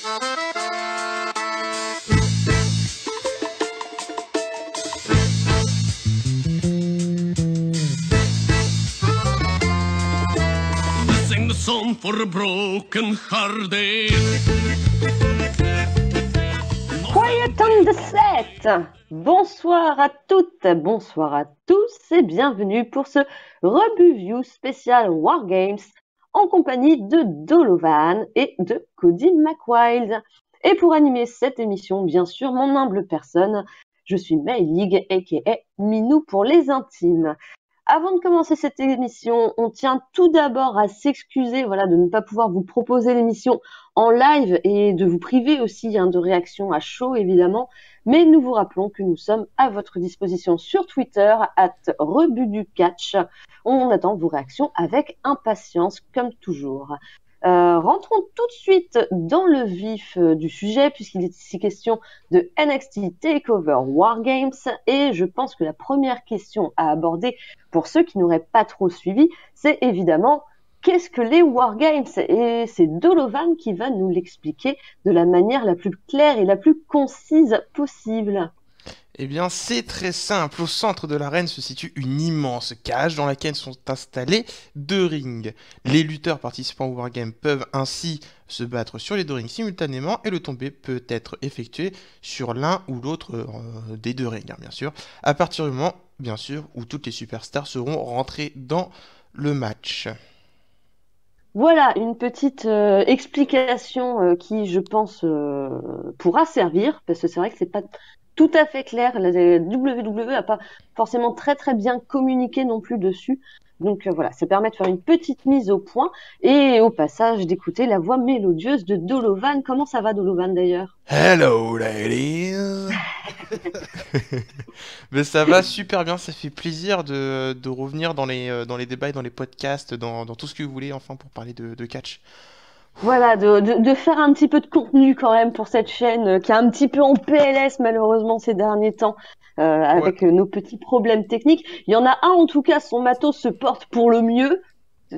Song for a broken hearted. Quiet on the set. Bonsoir à toutes, bonsoir à tous et bienvenue pour ce review spécial Wargames en compagnie de Dolovan et de Cody McWild. Et pour animer cette émission, bien sûr, mon humble personne, je suis Maylig, aka Minou pour les intimes. Avant de commencer cette émission, on tient tout d'abord à s'excuser de ne pas pouvoir vous proposer l'émission en live et de vous priver aussi de réactions à chaud évidemment. Mais nous vous rappelons que nous sommes à votre disposition sur Twitter @rebutducatch. On attend vos réactions avec impatience comme toujours. Rentrons tout de suite dans le vif du sujet puisqu'il est ici question de NXT TakeOver Wargames et je pense que la première question à aborder pour ceux qui n'auraient pas trop suivi, c'est évidemment qu'est-ce que les Wargames et c'est Dolovan qui va nous l'expliquer de la manière la plus claire et la plus concise possible. Eh bien, c'est très simple. Au centre de l'arène se situe une immense cage dans laquelle sont installés 2 rings. Les lutteurs participant au Wargame peuvent ainsi se battre sur les 2 rings simultanément et le tombé peut être effectué sur l'un ou l'autre des 2 rings, bien sûr, à partir du moment, bien sûr, où toutes les superstars seront rentrées dans le match. Voilà, une petite explication qui, je pense, pourra servir, parce que c'est vrai que c'est pas tout à fait clair. La WWE a pas forcément très très bien communiqué non plus dessus. Donc voilà, ça permet de faire une petite mise au point et au passage d'écouter la voix mélodieuse de Dolovan. Comment ça va Dolovan d'ailleurs? Hello ladies. Mais ça va super bien, ça fait plaisir de revenir dans les débats et dans les podcasts, dans tout ce que vous voulez enfin pour parler de catch. Voilà, de faire un petit peu de contenu quand même pour cette chaîne qui est un petit peu en PLS malheureusement ces derniers temps avec nos petits problèmes techniques. Il y en a un en tout cas, son matos se porte pour le mieux.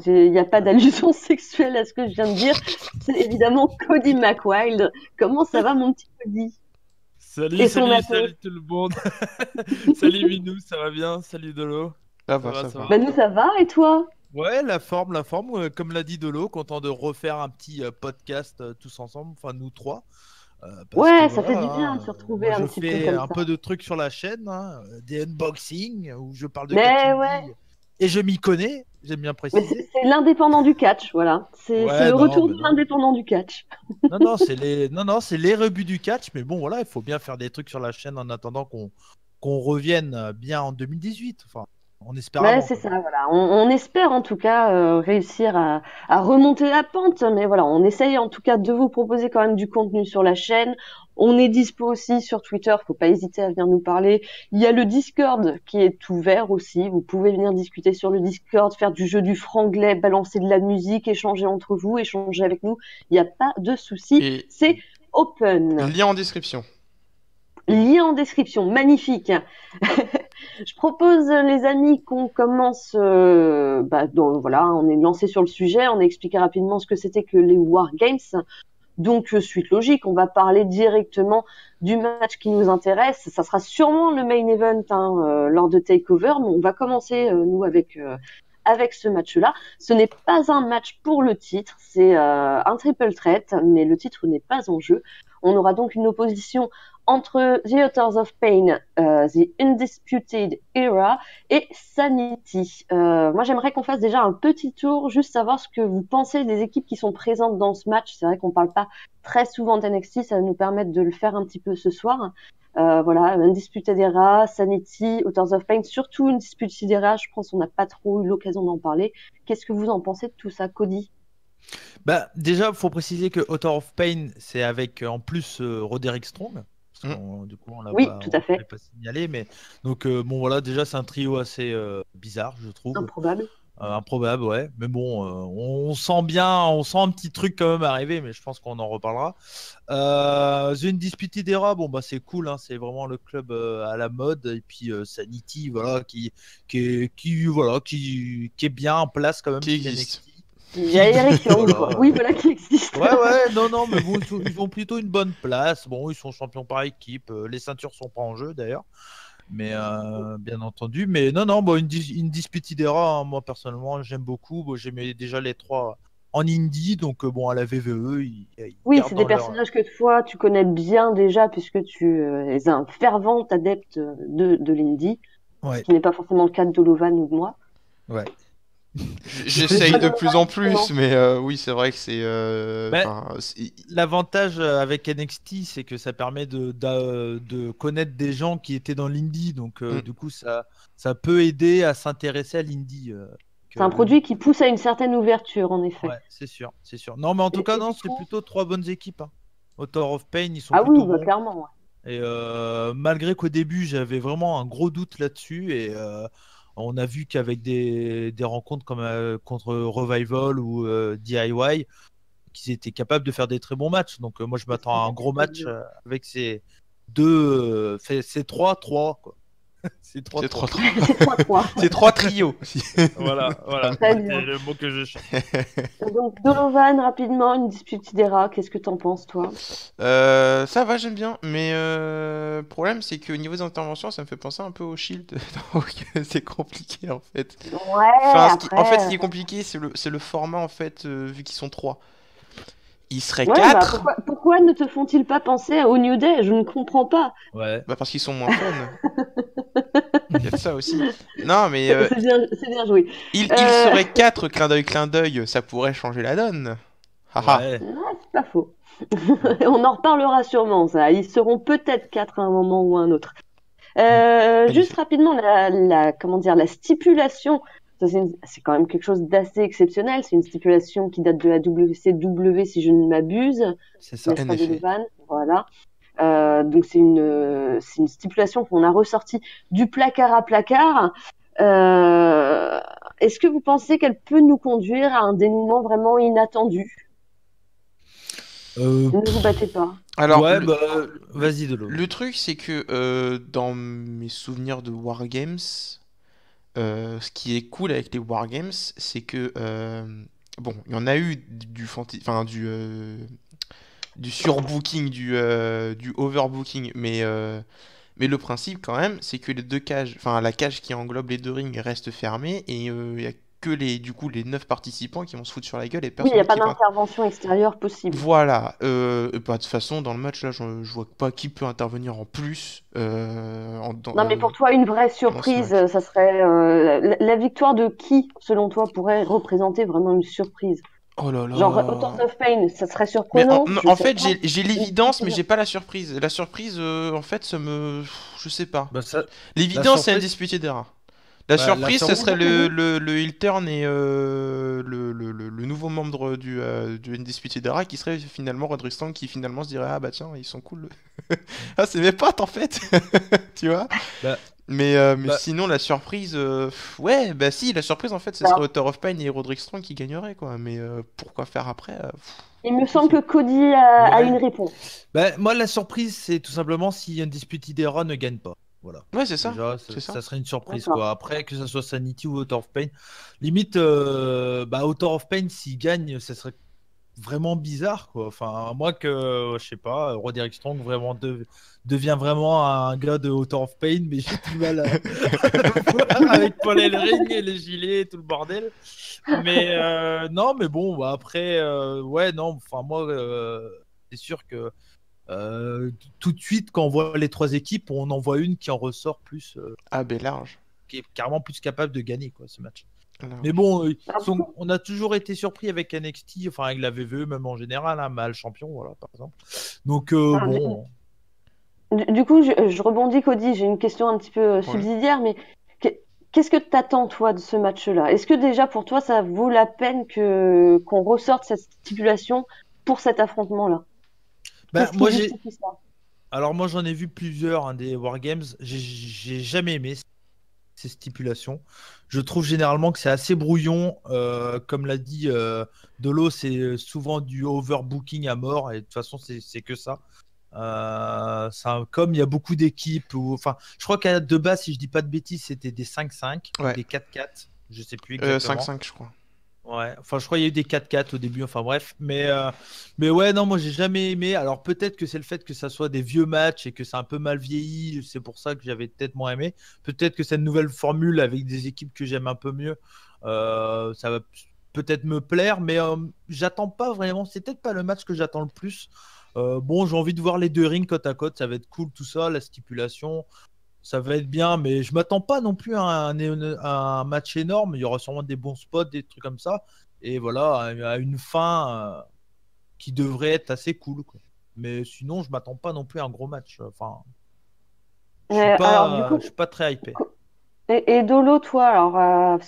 Il n'y a pas d'allusion sexuelle à ce que je viens de dire. C'est évidemment Cody McWild. Comment ça va mon petit Cody? Salut tout le monde. Salut Minou, ça va bien? Salut Dolo. Ça va. Bah nous ça va et toi? Ouais, la forme, comme l'a dit Dolo, content de refaire un petit podcast tous ensemble, enfin nous trois. Ouais, ça fait du bien de se retrouver un petit peu comme ça. Je fais un peu de trucs sur la chaîne, des unboxings où je parle de catch ouais. Et je m'y connais, j'aime bien préciser. C'est l'indépendant du catch, voilà. C'est le retour de l'indépendant du catch. Non, c'est les rebuts du catch, mais bon voilà, il faut bien faire des trucs sur la chaîne en attendant qu'on revienne bien en 2018. Enfin, on espère. Ouais, c'est ça, voilà. On espère en tout cas réussir à remonter la pente, mais voilà, on essaye en tout cas de vous proposer quand même du contenu sur la chaîne. On est dispo aussi sur Twitter, faut pas hésiter à venir nous parler. Il y a le Discord qui est ouvert aussi. Vous pouvez venir discuter sur le Discord, faire du jeu du franglais, balancer de la musique, échanger entre vous, échanger avec nous. Il n'y a pas de souci. C'est open. Lien en description. Lien en description, magnifique. Je propose, les amis, qu'on commence. On est lancé sur le sujet. On a expliqué rapidement ce que c'était que les Wargames. Donc, suite logique, on va parler directement du match qui nous intéresse. Ça sera sûrement le main event lors de TakeOver, mais on va commencer, nous, avec ce match-là. Ce n'est pas un match pour le titre, c'est un triple threat, mais le titre n'est pas en jeu. On aura donc une opposition entre The Authors of Pain, The Undisputed Era et Sanity. Moi, j'aimerais qu'on fasse déjà un petit tour, juste savoir ce que vous pensez des équipes qui sont présentes dans ce match. C'est vrai qu'on parle pas très souvent d'NXT, ça va nous permettre de le faire un petit peu ce soir. Undisputed Era, Sanity, Authors of Pain, surtout Undisputed Era, je pense qu'on n'a pas trop eu l'occasion d'en parler. Qu'est-ce que vous en pensez de tout ça, Cody? Déjà, il faut préciser que Author of Pain, c'est avec en plus Roderick Strong. Du coup, on l'a pas signalé, mais donc déjà c'est un trio assez bizarre, je trouve. Improbable, ouais. Mais bon, on sent un petit truc quand même arriver, mais je pense qu'on en reparlera. The Undisputed Era, c'est cool, hein, c'est vraiment le club à la mode, et puis Sanity, voilà, qui est bien en place quand même. Qui existe. Il y a Eric Young, quoi. Oui, voilà, qui existe. Ouais, non, mais bon, ils ont plutôt une bonne place. Bon, ils sont champions par équipe. Les ceintures sont pas en jeu d'ailleurs. Mais bien entendu. Mais non, bon, une Undisputed Era, hein, moi personnellement, j'aime beaucoup. Bon, j'aimais déjà les 3 en indie, donc bon, à la VVE, oui, c'est des personnages que toi, tu connais bien déjà, puisque tu es un fervent adepte de l'indie. Ouais. Ce qui n'est pas forcément le cas de Dolovan ou de moi. Ouais. J'essaye de plus en plus, mais oui, c'est vrai que c'est. L'avantage avec NXT, c'est que ça permet de connaître des gens qui étaient dans l'indie, donc du coup, ça peut aider à s'intéresser à l'indie. C'est un produit qui pousse à une certaine ouverture, en effet. Ouais, c'est sûr. Non, mais en tout cas, non, c'est plutôt 3 bonnes équipes. Hein. Author of Pain, ils sont plutôt bons. Clairement. Ouais. Et malgré qu'au début, j'avais vraiment un gros doute là-dessus, et on a vu qu'avec des rencontres comme contre Revival ou DIY, qu'ils étaient capables de faire des très bons matchs. Donc moi, je m'attends à un gros match avec ces deux, ces 3-3, quoi. C'est 3-3. C'est 3 trios. Voilà. C'est le mot que je cherche. Donc, Dolovan, rapidement, une Undisputed Era, qu'est-ce que t'en penses, toi? Ça va, j'aime bien. Mais le problème, c'est qu'au niveau des interventions, ça me fait penser un peu au Shield. Donc, c'est compliqué, en fait. Ouais, en fait, ce qui est compliqué, c'est le format, en fait, vu qu'ils sont 3. Ils seraient ouais, 4. Pourquoi ne te font-ils pas penser au New Day? Je ne comprends pas. Ouais. Parce qu'ils sont moins fun. Il y a de ça aussi. Non, mais. C'est bien joué. Il serait 4, clin d'œil, ça pourrait changer la donne. Ouais, c'est pas faux. On en reparlera sûrement, ça. Ils seront peut-être 4 à un moment ou à un autre. Juste rapidement, la stipulation. C'est quand même quelque chose d'assez exceptionnel. C'est une stipulation qui date de la WCW, si je ne m'abuse. C'est ça, en effet. Voilà. Donc c'est une stipulation qu'on a ressortie du placard à placard. Est-ce que vous pensez qu'elle peut nous conduire à un dénouement vraiment inattendu? Ne vous battez pas. Alors, vas-y Delo. Le truc, c'est que dans mes souvenirs de Wargames, ce qui est cool avec les Wargames, c'est que bon, il y en a eu du surbooking, du overbooking, mais le principe quand même, c'est que les 2 cages, enfin la cage qui englobe les 2 rings reste fermée et il y a que les 9 participants qui vont se foutre sur la gueule et personne. Oui, il n'y a pas d'intervention extérieure possible. Voilà. De toute façon, dans le match là, je vois pas qui peut intervenir en plus. Non, mais pour toi, une vraie surprise, ça serait la victoire de qui, selon toi, pourrait représenter vraiment une surprise? Oh là là. Genre Authors of Pain, ça serait surprenant. Mais en fait, j'ai l'évidence, mais j'ai pas la surprise. La surprise, en fait, je sais pas. L'évidence, c'est Undisputed Era. La surprise, ce serait le heel turn et le nouveau membre du Undisputed Era qui serait finalement Roderick Strong, qui finalement se dirait ah bah tiens, ils sont cool. Ah, c'est mes potes en fait. Tu vois. Mais sinon, la surprise, ouais, bah si, la surprise en fait, ce serait Author of Pain et Roderick Strong qui gagneraient quoi. Mais pourquoi faire après Il me semble que Cody a une réponse. Moi, la surprise, c'est tout simplement si Undisputed Era ne gagne pas. Voilà. Ouais, c'est ça. Déjà, ça serait une surprise quoi. Après, que ça soit Sanity ou Author of Pain, limite, Author of Pain, s'il gagne, ça serait vraiment bizarre quoi. Enfin, moi que je sais pas, Roderick Strong vraiment devient vraiment un gars de Author of Pain, mais j'ai du mal avec Paul Ellering et les gilets et tout le bordel. Mais non, mais bon, après, ouais, non, enfin moi, c'est sûr que tout de suite, quand on voit les 3 équipes, on en voit une qui en ressort plus. Large. Qui est carrément plus capable de gagner quoi, ce match. Mais bon, on a toujours été surpris avec NXT, enfin avec la VVE, même en général, hein, Mal champion, voilà, par exemple. Donc, bon. Du coup, je rebondis, Cody, j'ai une question un petit peu subsidiaire, mais qu'est-ce que t'attends, toi, de ce match-là? Est-ce que déjà, pour toi, ça vaut la peine qu'on ressorte cette stipulation pour cet affrontement-là? Alors, moi, j'en ai vu plusieurs des Wargames. J'ai jamais aimé ces stipulations. Je trouve généralement que c'est assez brouillon. Comme l'a dit Delo, c'est souvent du overbooking à mort. Et de toute façon, c'est que ça. Comme il y a beaucoup d'équipes. Enfin, je crois qu'à de base, si je dis pas de bêtises, c'était des 5-5, des 4-4. Je sais plus exactement. 5-5, je crois. Ouais, enfin je crois qu'il y a eu des 4-4 au début, enfin bref, mais ouais, non, moi j'ai jamais aimé. Alors peut-être que c'est le fait que ça soit des vieux matchs et que c'est un peu mal vieilli, c'est pour ça que j'avais peut-être moins aimé. Peut-être que cette nouvelle formule avec des équipes que j'aime un peu mieux, ça va peut-être me plaire, mais j'attends pas vraiment, c'est peut-être pas le match que j'attends le plus. Bon, j'ai envie de voir les deux rings côte à côte, ça va être cool tout ça, la stipulation. Ça va être bien, mais je m'attends pas non plus à un match énorme. Il y aura sûrement des bons spots, des trucs comme ça. Et voilà, à une fin qui devrait être assez cool, quoi. Mais sinon, je m'attends pas non plus à un gros match. Enfin, Alors, du je coup, suis pas très hypé. et Dolo, toi, alors,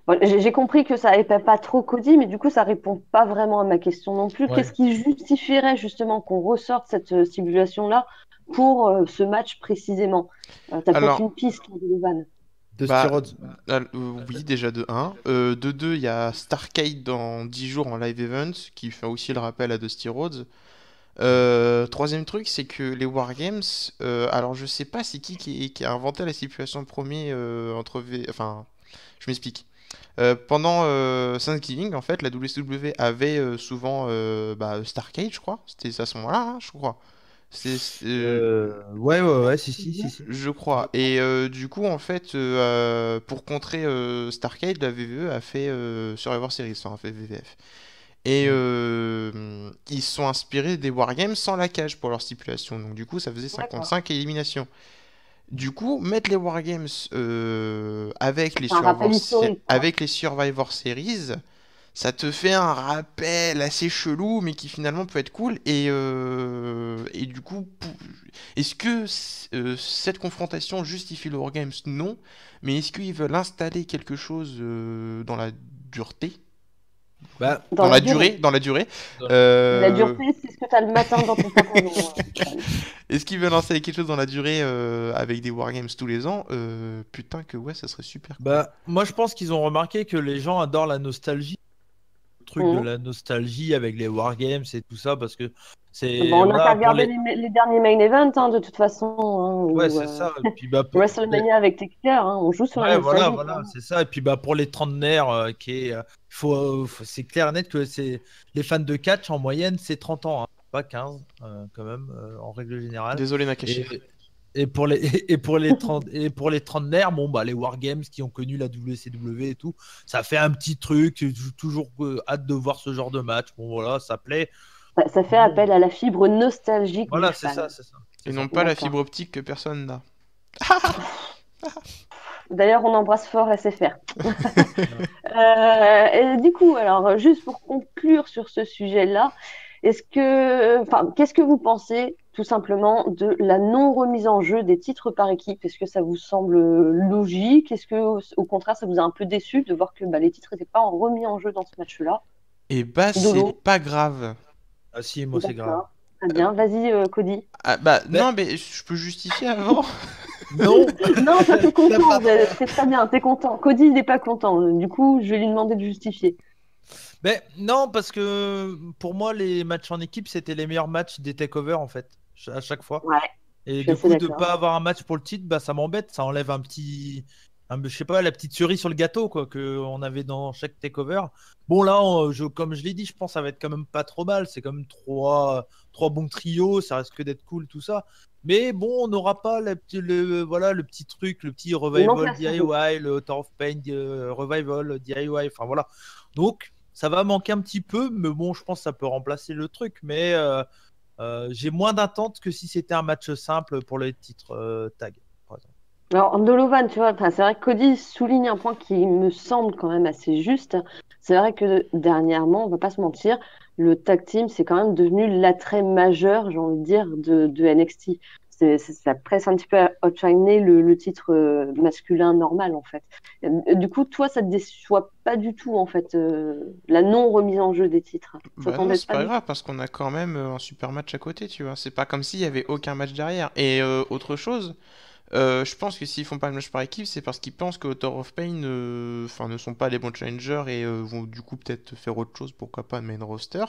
bon, j'ai compris que ça épais pas trop Cody, mais du coup, ça répond pas vraiment à ma question non plus. Ouais. Qu'est-ce qui justifierait justement qu'on ressorte cette simulation-là pour ce match précisément? T'as peut-être Alors, une piste, Donovan. De bah, Stirod. oui, déjà de 1. De 2, il y a Starcade dans 10 jours en live event, qui fait aussi le rappel à Dusty Rhodes. Troisième truc, c'est que les Wargames, alors je sais pas c'est qui a inventé la stipulation de premier enfin, je m'explique. Pendant Thanksgiving, en fait, la WCW avait souvent Starcade, je crois. C'était à ce moment-là, hein, je crois. Ouais, si. Je crois. Et du coup, en fait, pour contrer Starcade, la VVE a fait Survivor Series, enfin, a fait VVF. Et Mm. ils se sont inspirés des Wargames sans la cage pour leur stipulation. Donc du coup, ça faisait D'accord. 55 éliminations. Du coup, mettre les Wargames C'est un rappel historique, quoi. avec les Survivor Series, ça te fait un rappel assez chelou, mais qui finalement peut être cool. Et du coup, est-ce que cette confrontation justifie le Wargames? Non. Mais est-ce qu'ils veulent installer quelque chose dans la dureté? Bah, Dans la durée. Dans la durée. La Euh, dureté, c'est ce que tu as le matin dans ton pantalon. Stéphane. Est-ce qu'ils veulent installer quelque chose dans la durée avec des Wargames tous les ans? Putain que ouais, ça serait super cool. moi je pense qu'ils ont remarqué que les gens adorent la nostalgie. Truc de Mhm. la nostalgie avec les wargames et tout ça parce que c'est Bon, on n'a qu'à voilà pour regarder les les derniers main events, hein, de toute façon, hein, ouais ou c'est ça et puis bah WrestleMania avec Taker, hein, on joue sur la ouais nostalgie, voilà clairement. c'est ça et puis bah pour les trentenaires c'est clair et net que c'est les fans de catch en moyenne c'est 30 ans hein, pas 15 quand même en règle générale Désolé Nakashi. et et pour les et pour les 30 et pour les trentenaires bon bah les wargames qui ont connu la WCW et tout ça fait un petit truc j'ai toujours hâte de voir ce genre de match bon voilà ça plaît. Ça fait Bon, appel à la fibre nostalgique du voilà, c'est ça, fan. c'est ça. Et C'est non ça. pas la D'accord. fibre optique que personne n'a. D'ailleurs, on embrasse fort SFR. Ouais. Et du coup, alors, juste pour conclure sur ce sujet-là, qu'est-ce que vous pensez tout simplement de la non-remise en jeu des titres par équipe? Est-ce que ça vous semble logique? Est-ce que, au contraire, ça vous a un peu déçu de voir que les titres n'étaient pas remis en jeu dans ce match-là? Et bah c'est Dolo, pas grave. Ah si, moi c'est grave. d'accord, très Euh, bien. Vas-y, Cody. ah, bah Mais non mais je peux justifier avant. non, Non, toi, t'es t'as content, pas droit. c'est très bien, t'es content. Cody, il n'est pas content. Du coup, je vais lui demander de justifier. Mais non, parce que pour moi, les matchs en équipe, c'était les meilleurs matchs des takeovers en fait, à chaque fois. Ouais, je Et suis du assez coup, de d'accord. pas avoir un match pour le titre, bah ça m'embête, ça enlève je sais pas, la petite cerise sur le gâteau quoi que on avait dans chaque takeover. Bon là, comme je l'ai dit, je pense que ça va être quand même pas trop mal. C'est quand même trois bons trios, ça risque d'être cool tout ça. Mais bon, on n'aura pas voilà, le petit truc, le petit Il manque revival la cerise. DIY, le Author of Pain revival DIY. Enfin voilà. Donc ça va manquer un petit peu, mais bon, je pense que ça peut remplacer le truc. Mais j'ai moins d'attente que si c'était un match simple pour les titres tag, par exemple. Alors, Dolovan, tu vois, enfin, c'est vrai que Cody souligne un point qui me semble quand même assez juste. C'est vrai que dernièrement, on va pas se mentir, le tag team, c'est quand même devenu l'attrait majeur, j'ai envie de dire, de NXT. Ça presse un petit peu à outshiner le titre masculin normal, en fait. Du coup, toi, ça te déçoit pas du tout, en fait, la non-remise en jeu des titres. Ça Bah non, t'embête c'est pas pas du tout. grave parce qu'on a quand même un super match à côté, tu vois. C'est pas comme s'il y avait aucun match derrière. Et autre chose, je pense que s'ils font pas le match par équipe, c'est parce qu'ils pensent que Author of Pain enfin, ne sont pas les bons challengers et vont du coup peut-être faire autre chose, pourquoi pas de main roster.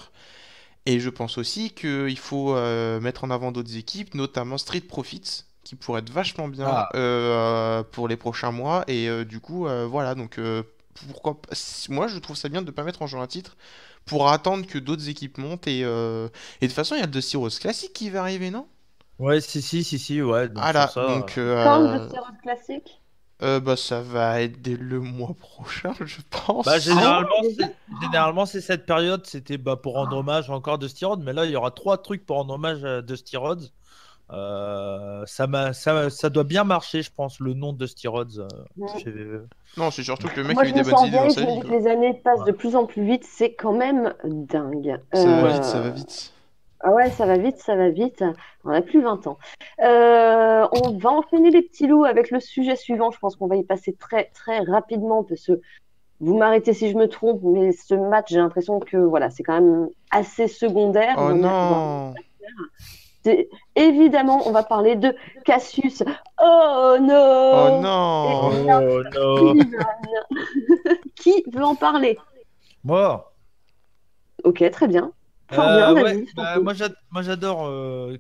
Et je pense aussi qu'il faut mettre en avant d'autres équipes, notamment Street Profits, qui pourraient être vachement bien Ah, pour les prochains mois. Et du coup, voilà, donc pourquoi pas. Moi, je trouve ça bien de ne pas mettre en jeu un titre pour attendre que d'autres équipes montent. Et de toute façon, il y a le Dusty Rhodes Classic qui va arriver, non? Ouais, si, ouais. Donc Ah sur là, ça, donc Quand de Steroid classique? bah, ça va être dès le mois prochain, je pense. bah, Ah ouais, généralement, c'est cette période, c'était pour rendre hommage encore de Rhodes, mais là, il y aura 3 trucs pour rendre hommage à Dusty Rhodes. Ça doit bien marcher, je pense, le nom de Dusty Rhodes chez VVE. Non, c'est surtout que le mec Moi, a eu je des me bonnes sens idées dans vieille, je sa me vie, dis que quoi. les années passent Ouais. de plus en plus vite, c'est quand même dingue. Ça va vite, ça va vite. Ah ouais, ça va vite, ça va vite. On n'a plus 20 ans. On va enchaîner les petits loups avec le sujet suivant. Je pense qu'on va y passer très très rapidement parce que vous m'arrêtez si je me trompe, mais ce match, j'ai l'impression que voilà, c'est quand même assez secondaire. Oh On va non! évidemment, on va parler de Cassius. Oh Oh non! Et non! Oh non! Sullivan. Qui veut en parler? Moi, Ok, très bien. Fort bien, ouais, vas-y. moi j'adore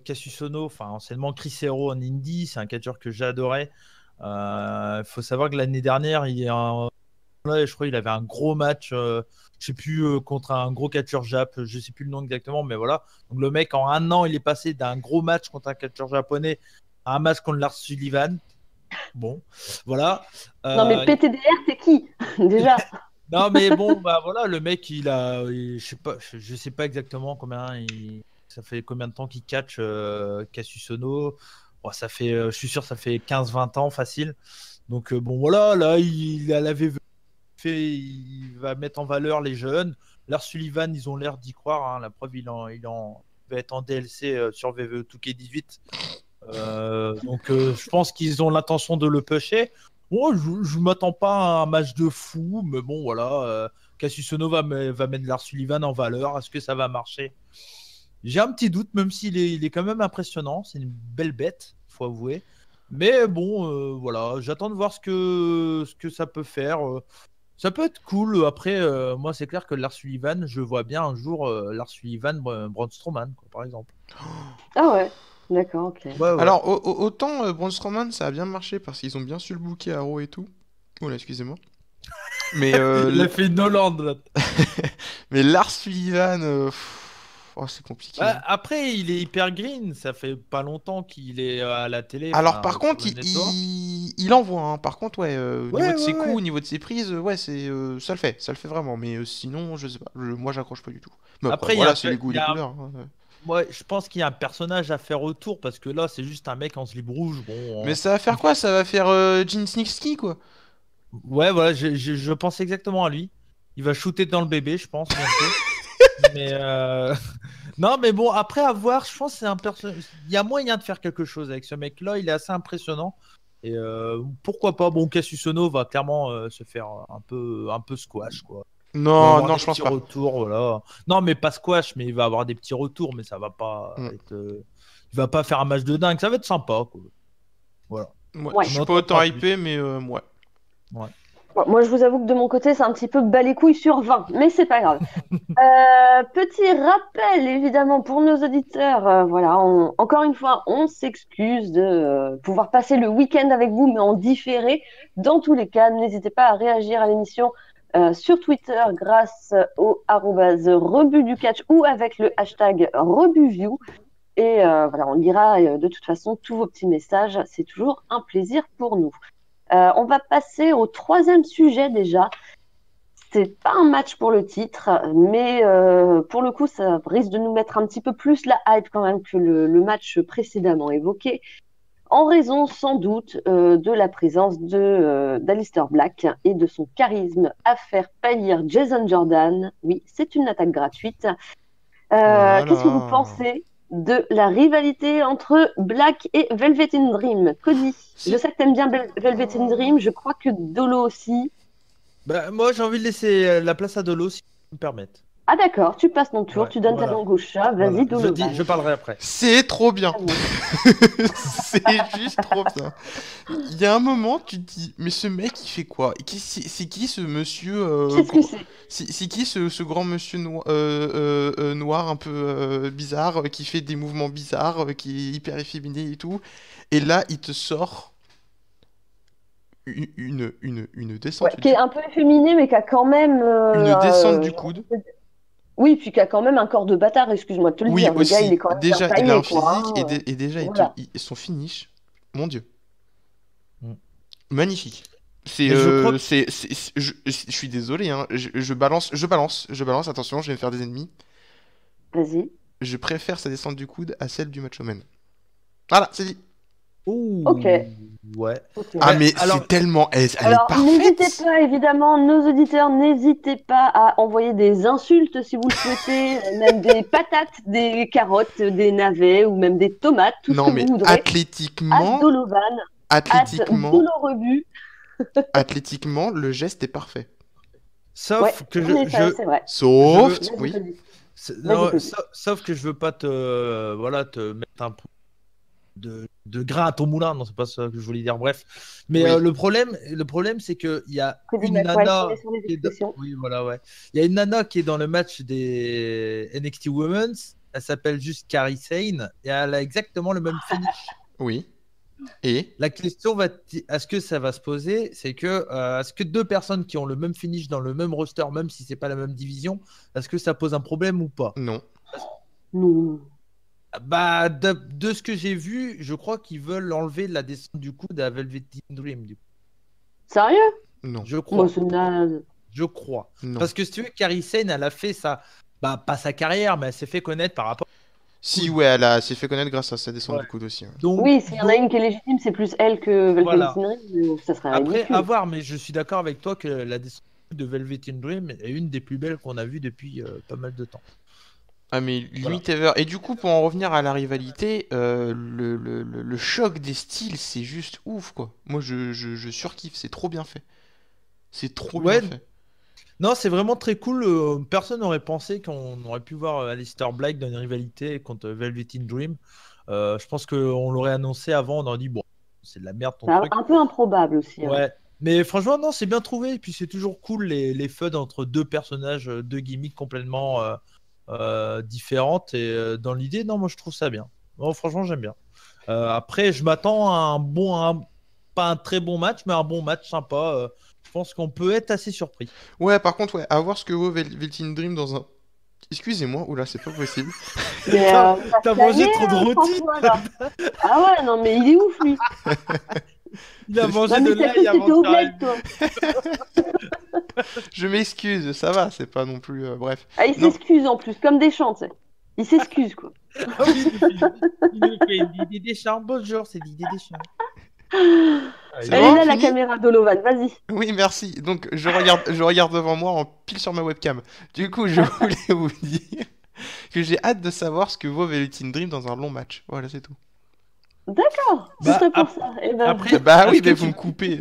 Cassius Ohno, enfin anciennement Chris Hero en indie, c'est un catcheur que j'adorais. Faut savoir que l'année dernière, là, je crois qu'il avait un gros match, je sais plus, contre un gros catcheur jap, je sais plus le nom exactement, mais voilà. Donc le mec en un an, il est passé d'un gros match contre un catcheur japonais à un match contre Lars Sullivan. Bon, voilà. Non, mais PTDR, c'est qui? Déjà. Non, mais bon, bah voilà, le mec, je sais pas exactement ça fait combien de temps qu'il catch Cassius Ohno. Bon, je suis sûr, ça fait 15-20 ans facile. Donc bon, voilà, là, il va mettre en valeur les jeunes. Lars Sullivan, ils ont l'air d'y croire, hein. La preuve, il va être en DLC sur VVE 2K18. Donc je pense qu'ils ont l'intention de le pusher. Bon, je m'attends pas à un match de fou, mais bon, voilà. Cassius Ohno va mettre Lars Sullivan en valeur. Est-ce que ça va marcher? J'ai un petit doute, même il est quand même impressionnant. C'est une belle bête, faut avouer. Mais bon, voilà. J'attends de voir ce que ça peut faire. Ça peut être cool. Après, moi, c'est clair que Lars Sullivan, je vois bien un jour Lars Sullivan, Braun Strowman, quoi, par exemple. Ah ouais, d'accord, ok. Ouais. Alors, autant Braun Strowman, ça a bien marché parce qu'ils ont bien su le booker à Raw et tout. Oh là, excusez-moi. Mais, Il a fait une Hollande, là. mais Lars Sullivan, oh, c'est compliqué. Bah, après, il est hyper green. Ça fait pas longtemps qu'il est à la télé. Alors, par sur contre, le network. il envoie, hein. Par contre, ouais, au niveau de ses coups, ouais. au niveau de ses prises, ouais, ça le fait vraiment. Mais sinon, je sais pas. Moi, j'accroche pas du tout. Mais Après, voilà, c'est les goûts et les couleurs, hein. Ouais, je pense qu'il y a un personnage à faire autour parce que là, c'est juste un mec en slip rouge. Bon, Mais ça va faire quoi? Ça va faire Gene Snitsky, quoi. ouais, voilà, je pense exactement à lui. Il va shooter dans le bébé, je pense, bientôt. Mais non, mais bon, après avoir, je pense que c'est un personnage. Il y a moyen de faire quelque chose avec ce mec-là. Il est assez impressionnant. Et pourquoi pas? Bon, Cassius Ohno va clairement se faire un peu squash, quoi. Il va Non, avoir non, des je pense petits pas. retours, voilà. Non, mais pas squash, mais il va avoir des petits retours, mais ça va pas Mm. être. Il va pas faire un match de dingue. Ça va être sympa, quoi. Voilà. Ouais, Ouais. je suis On pas entend autant pas hypé, mais ouais. Ouais. Bon, moi, je vous avoue que de mon côté, c'est un petit peu bas les couilles sur 20, mais c'est pas grave. Petit rappel, évidemment, pour nos auditeurs. Voilà, encore une fois, on s'excuse de pouvoir passer le week-end avec vous, mais en différé. Dans tous les cas, n'hésitez pas à réagir à l'émission sur Twitter grâce au @rebut du catch ou avec le hashtag #rebuview. Et voilà, on lira de toute façon tous vos petits messages. C'est toujours un plaisir pour nous. On va passer au troisième sujet déjà. C'est pas un match pour le titre, mais pour le coup, ça risque de nous mettre un petit peu plus la hype quand même que le match précédemment évoqué, en raison sans doute de la présence d'Aleister Black et de son charisme à faire pâlir Jason Jordan. Oui, c'est une attaque gratuite. là Qu'est-ce que vous là. pensez de la rivalité entre Black et Velvet in Dream? Cody, je sais que t'aimes bien Velvet in Dream, je crois que Dolo aussi. Bah, moi, j'ai envie de laisser la place à Dolo, si vous me permettez. Ah d'accord, tu passes ton tour, Ouais, tu donnes ta voilà. langue au chat, Voilà. vas-y Dolo. Je parlerai après. C'est trop bien. Vas-y. C'est juste trop bien. Il y a un moment, tu te dis, mais ce mec, il fait quoi? C'est qui ce monsieur Qu'est-ce que c'est? c'est qui ce grand monsieur noir un peu bizarre, qui fait des mouvements bizarres, qui est hyper efféminé et tout. Et là, il te sort une descente. Qui est un peu efféminée, mais qui a quand même. Une descente du coude. Oui, puis qui a quand même un corps de bâtard, excuse-moi de te le dire. Oui, aussi. Le gars, il est quand même déjà, bien taillé, il a un quoi, physique hein. et déjà, Voilà. son finish, mon Dieu. Mm. Magnifique. Mais je crois que- Je suis désolé, hein. Je balance. Attention, je vais me faire des ennemis. Vas-y. Je préfère sa descente du coude à celle du Macho Man. Voilà, c'est dit. Ouh, Ok. ouais. Ok. Ah, Ouais, mais alors- c'est tellement. Elle est Alors, n'hésitez parfaite. pas, évidemment, nos auditeurs, n'hésitez pas à envoyer des insultes si vous le souhaitez, même des patates, des carottes, des navets ou même des tomates, tout ce Non, que mais vous voudrez. athlétiquement, Dolovan, Dolorebu. athlétiquement, le geste est parfait. Sauf Ouais, que en effet, c'est vrai. Sauf, Je Vas-y, oui. vas-y. Non, Vas-y. sauf que je veux pas te mettre un peu de grain à ton moulin, non, c'est pas ça que je voulais dire, bref. Mais Oui. le problème, c'est qu'il y a Que des une mecs, ouais, nana. je connais sur les qui est dans- expressions. Oui, voilà, ouais. Il y a une nana qui est dans le match des NXT Women's, elle s'appelle juste Kairi Sane, et elle a exactement le même finish. Oui. Et La question est-ce que ça va se poser, c'est que est-ce que deux personnes qui ont le même finish dans le même roster, même si c'est pas la même division, est-ce que ça pose un problème ou pas? non. Non. Bah, de ce que j'ai vu, je crois qu'ils veulent enlever la descente du coude à Velveteen Dream. Sérieux? Non. Je crois. Moi, c'est naze. Je crois. Non. Parce que si tu veux, Kairi Sane, elle a fait sa. Bah, pas sa carrière, mais elle s'est fait connaître par rapport. Si, Coude. ouais, elle s'est fait connaître grâce à sa descente Ouais. du coude aussi. Ouais. Donc, Oui, s'il y en a une qui est légitime, c'est plus elle que Voilà. Velveteen Dream, mais ça serait après, ridicule. à voir, mais je suis d'accord avec toi que la descente de Velveteen Dream est une des plus belles qu'on a vues depuis pas mal de temps. Ah, mais limite ever. Et du coup, pour en revenir à la rivalité, le choc des styles, c'est juste ouf, quoi. Moi, je surkiffe, c'est trop bien fait. C'est trop bien fait. Non, c'est vraiment très cool. Personne n'aurait pensé qu'on aurait pu voir Aleister Black dans une rivalité contre Velveteen Dream. Je pense qu'on l'aurait annoncé avant, on aurait dit, bon, c'est de la merde ton C'est truc. un peu improbable aussi. Hein. Ouais. Mais franchement, non, c'est bien trouvé. Et puis c'est toujours cool les feuds entre deux personnages, deux gimmicks complètement différentes. Et dans l'idée, non, moi je trouve ça bien. Non, franchement, j'aime bien. Après, je m'attends à pas un très bon match, mais un bon match sympa. Je pense qu'on peut être assez surpris. Ouais, par contre, ouais, à voir ce que vaut Velveteen Dream dans un. Excusez-moi, oula, c'est pas possible. Mais, T'as mangé trop de rôti. Ah ouais, non, mais il est ouf, lui. Il a mangé Non, de mais t'as l'ail cru que avant t'étais de au faire bled, toi. Je m'excuse, ça va, c'est pas non plus. Bref. Ah, il Non. s'excuse en plus, comme Deschamps, tu sais. Il s'excuse, quoi. Ah oui, il nous fait Didier Deschamps. Bonjour, c'est Didier Deschamps. C'est Elle bon, est là, la fini caméra Dolovan, vas-y. Oui, merci. Donc, je regarde devant moi en pile sur ma webcam. Du coup, je voulais vous dire que j'ai hâte de savoir ce que vaut Velveteen Dream dans un long match. Voilà, c'est tout. D'accord, ce Bah, serait pour ça. Eh ben, Après, Bah oui, est-ce que mais tu- vous me coupez.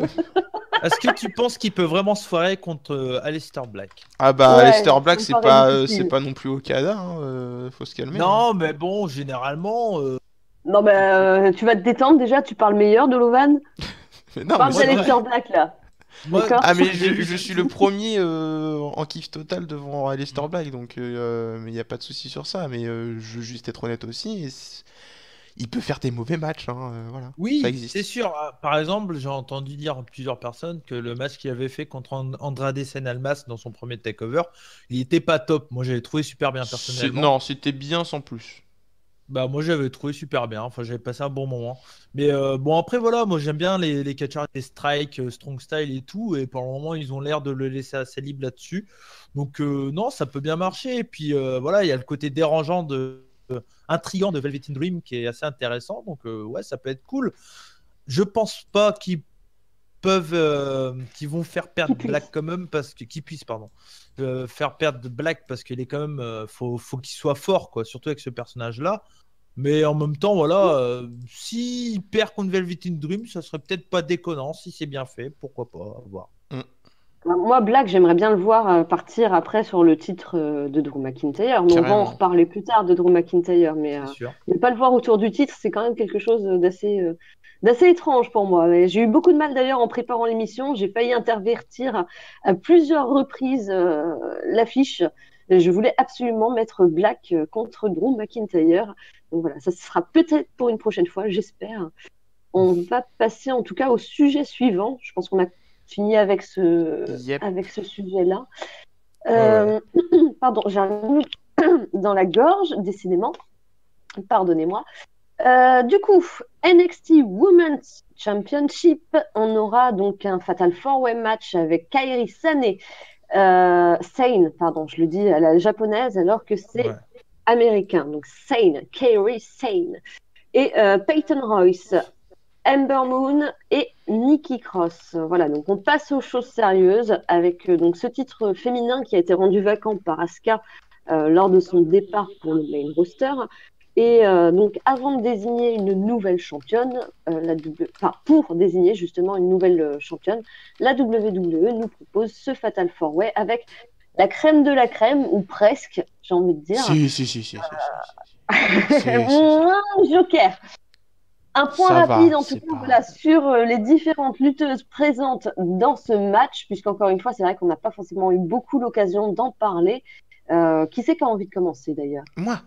Est-ce que tu penses qu'il peut vraiment se foirer contre Aleister Black? Ah bah, Ouais, Aleister Black, ça me c'est paraît pas, difficile. c'est pas non plus Okada, hein, faut se calmer. hein. Non, mais bon, généralement. Non, mais tu vas te détendre déjà, tu parles meilleur, Dolovan. Mais non, Parle mais c'est vrai. d'Aleister Black, là. Moi, D'accord. Ah, mais j'ai vu je suis le premier en kiff total devant Aleister Black, donc mais y a pas de souci sur ça. Mais je veux juste être honnête aussi. Il peut faire des mauvais matchs, hein, voilà. Oui, Ça existe. c'est sûr. Par exemple, j'ai entendu dire à plusieurs personnes que le match qu'il avait fait contre Andrade Cien Almas dans son premier takeover, il était pas top. Moi, j'avais trouvé super bien personnellement. Non, c'était bien sans plus. Bah, moi, j'avais trouvé super bien. Enfin, j'avais passé un bon moment. Mais bon, après, voilà, moi, j'aime bien les catchers, les strikes, strong style et tout. Et pour le moment, ils ont l'air de le laisser assez libre là-dessus. Donc, non, ça peut bien marcher. Et puis, voilà, il y a le côté dérangeant intriguant de Velveteen Dream qui est assez intéressant. Donc, ouais, ça peut être cool. Je pense pas qu'ils vont faire perdre Black quand même parce que qu'ils puissent, pardon, faire perdre Black parce qu'il est quand même, faut qu'il soit fort, quoi, surtout avec ce personnage-là. Mais en même temps, voilà, s'il perd contre Velveteen Dream, ça serait peut-être pas déconnant si c'est bien fait, pourquoi pas, à voir. Moi, Black, j'aimerais bien le voir partir après sur le titre de Drew McIntyre. Mais on va en Carrément. reparler plus tard de Drew McIntyre. Mais C'est sûr. ne pas le voir autour du titre, c'est quand même quelque chose d'assez étrange pour moi. Mais j'ai eu beaucoup de mal d'ailleurs en préparant l'émission. J'ai failli intervertir à plusieurs reprises l'affiche. Je voulais absolument mettre Black contre Drew McIntyre. Donc voilà, ça sera peut-être pour une prochaine fois, j'espère. On va passer en tout cas au sujet suivant. Je pense qu'on a fini avec ce sujet-là. Pardon, j'ai un nœud dans la gorge, décidément. Pardonnez-moi. Du coup, NXT Women's Championship, on aura donc un Fatal 4-Way match avec Kairi Sane, pardon, je le dis à la japonaise alors que c'est américain. Donc Kairi Sane et Peyton Royce, Ember Moon et Nikki Cross. Voilà, donc on passe aux choses sérieuses avec donc ce titre féminin qui a été rendu vacant par Asuka lors de son départ pour le main roster. Et donc, avant de désigner une nouvelle championne, pour désigner justement une nouvelle championne, la WWE nous propose ce Fatal 4-Way avec la crème de la crème, ou presque, j'ai envie de dire. Si. Joker. Un point rapide, en tout cas, voilà, sur les différentes lutteuses présentes dans ce match, puisqu'encore une fois, c'est vrai qu'on n'a pas forcément eu beaucoup l'occasion d'en parler. Qui c'est qui a envie de commencer, d'ailleurs? Moi.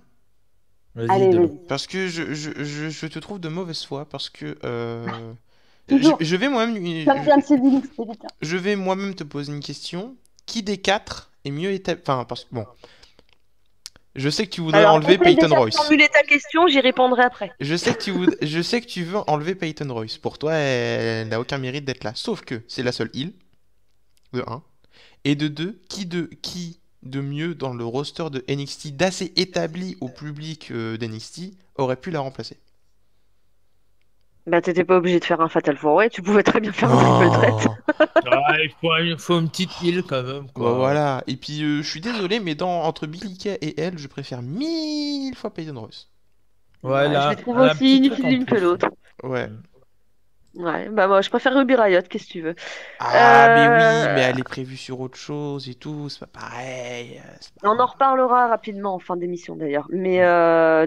Allez. Parce que je te trouve de mauvaise foi, parce que je vais moi-même te poser une question. Qui des quatre est mieux établi? Enfin, parce que bon, je sais que tu voudrais enlever Peyton Royce. Formuler ta question, j'y répondrai après. Je sais que tu veux enlever Peyton Royce. Pour toi, elle n'a aucun mérite d'être là. Sauf que c'est la seule heel, de 1. Et de 2, qui de mieux dans le roster de NXT, d'assez établi au public d'NXT, aurait pu la remplacer? Bah, t'étais pas obligé de faire un Fatal 4-Way, tu pouvais très bien faire un triple threat. Il faut une petite heal quand même, quoi. Bah, voilà. Et puis, je suis désolé, mais entre Billie Kay et elle, je préfère 1000 fois Peyton Royce. Ouais, je les trouve aussi inutiles l'une que l'autre. Ouais. Ouais, bah moi je préfère Ruby Riott, qu'est-ce que tu veux. Mais oui, mais elle est prévue sur autre chose et tout, c'est pas pareil. On en reparlera rapidement en fin d'émission d'ailleurs. Mais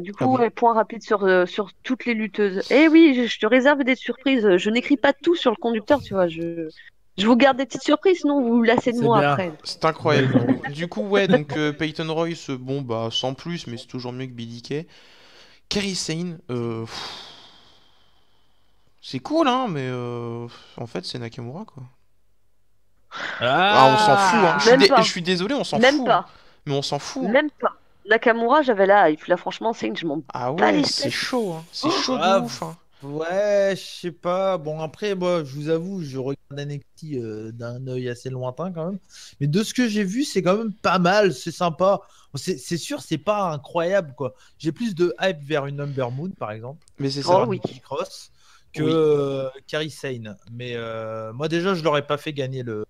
du coup, point rapide sur toutes les lutteuses. Et oui, je te réserve des surprises. Je n'écris pas tout sur le conducteur, tu vois. Je vous garde des petites surprises, sinon vous vous lassez de moi après. C'est incroyable. Du coup, ouais, donc Peyton Royce, bon, bah, sans plus, mais c'est toujours mieux que Billie Kay. Kairi Sane, c'est cool, hein, mais en fait, c'est Nakamura, quoi. On s'en fout, hein. Je suis désolé, on s'en fout. Même pas. Mais on s'en fout. Même pas. Nakamura, j'avais la hype. Là, franchement, Sane, je m'en bats. Ah ouais, c'est chaud, hein. C'est chaud de ouf, hein. Ouais, je sais pas. Bon, après, moi, je vous avoue, je regarde NXT d'un œil assez lointain quand même. Mais de ce que j'ai vu, c'est quand même pas mal, c'est sympa. C'est sûr, c'est pas incroyable, quoi. J'ai plus de hype vers une Ember Moon, par exemple. Mais c'est ça. Nikki Cross que Kairi Sane. Mais moi, déjà, je l'aurais pas fait gagner le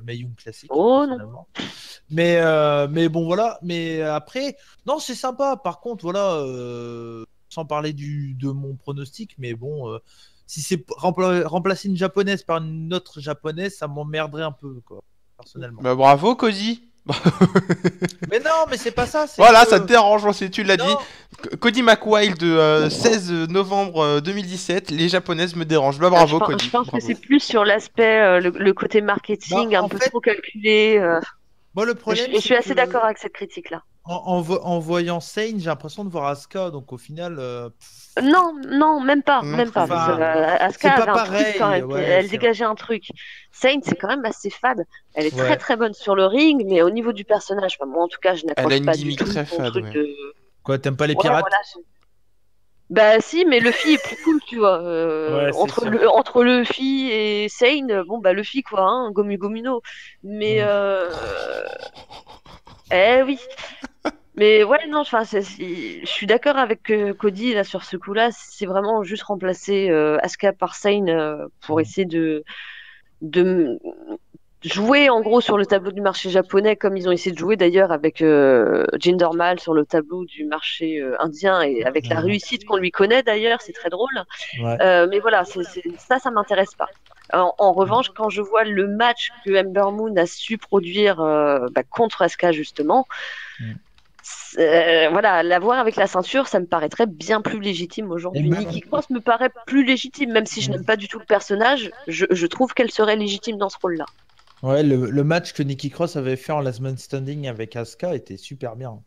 Mae Young classique. Oh non. Mais bon, voilà. Mais après, non, c'est sympa. Par contre, voilà. Sans parler de mon pronostic, mais bon, si c'est remplacer une japonaise par une autre japonaise, ça m'emmerderait un peu, quoi, personnellement. Bah bravo, Cody. Mais non, mais c'est pas ça. Voilà, ça te dérange, tu l'as dit. Cody McWild de 16 novembre 2017, les japonaises me dérangent. Bah bravo, Cody. Je pense que c'est plus sur l'aspect, le côté marketing, un peu trop calculé. Bon, le problème, je suis assez d'accord avec cette critique-là. En voyant Sane, j'ai l'impression de voir Asuka, donc au final. Non, même pas. Asuka avait pas un truc quand même. Elle dégageait un truc. Sane, c'est quand même assez fade. Elle est très très bonne sur le ring, mais au niveau du personnage, moi en tout cas, je n'accroche pas du tout. Elle a une gimmick très fade. Quoi, t'aimes pas les pirates? Bah si, mais Luffy est plus cool, tu vois. Entre Luffy et Sane, bon bah Luffy quoi, hein, Gomu Gomino. Mais oui. Mais ouais, non, enfin, je suis d'accord avec Cody là sur ce coup-là. C'est vraiment juste remplacer Asuka par Sane pour essayer de jouer en gros sur le tableau du marché japonais comme ils ont essayé de jouer d'ailleurs avec Jinder Mahal sur le tableau du marché indien et avec la réussite qu'on lui connaît d'ailleurs, c'est très drôle. Mais voilà, ça m'intéresse pas. En revanche, quand je vois le match que Ember Moon a su produire contre Asuka justement, voilà, la voir avec la ceinture, ça me paraîtrait bien plus légitime aujourd'hui. Nikki Cross me paraît plus légitime, même si je n'aime pas du tout le personnage, je trouve qu'elle serait légitime dans ce rôle-là. Ouais, le match que Nikki Cross avait fait en Last Man Standing avec Asuka était super bien. Moi,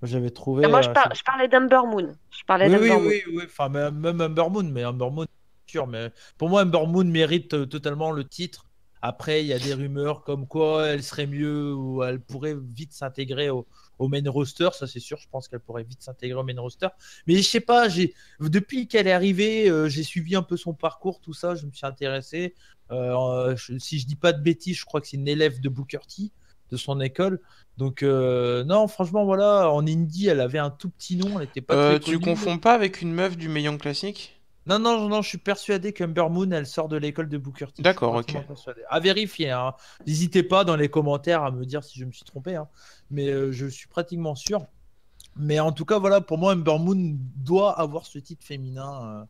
j'avais trouvé. Moi, je parlais d'Ember Moon. Oui, enfin, même Ember Moon, mais Ember Moon, sûr, mais pour moi, Ember Moon mérite totalement le titre. Après, il y a des rumeurs comme quoi elle serait mieux ou elle pourrait vite s'intégrer au main roster. Ça, c'est sûr. Je pense qu'elle pourrait vite s'intégrer au main roster. Mais je sais pas, depuis qu'elle est arrivée, j'ai suivi un peu son parcours, tout ça. Je me suis intéressé. Si je dis pas de bêtises, je crois que c'est une élève de Booker T, de son école. Donc, non, franchement, voilà, en indie, elle avait un tout petit nom. Elle n'était pas très Tu connue. confonds pas avec une meuf du Mae Young Classic? Non, je suis persuadé qu'Ember Moon, elle sort de l'école de Booker T. D'accord, ok. Persuadé. À vérifier, hein. N'hésitez pas dans les commentaires à me dire si je me suis trompé, hein. Mais je suis pratiquement sûr. Mais en tout cas, voilà, pour moi, Ember Moon doit avoir ce titre féminin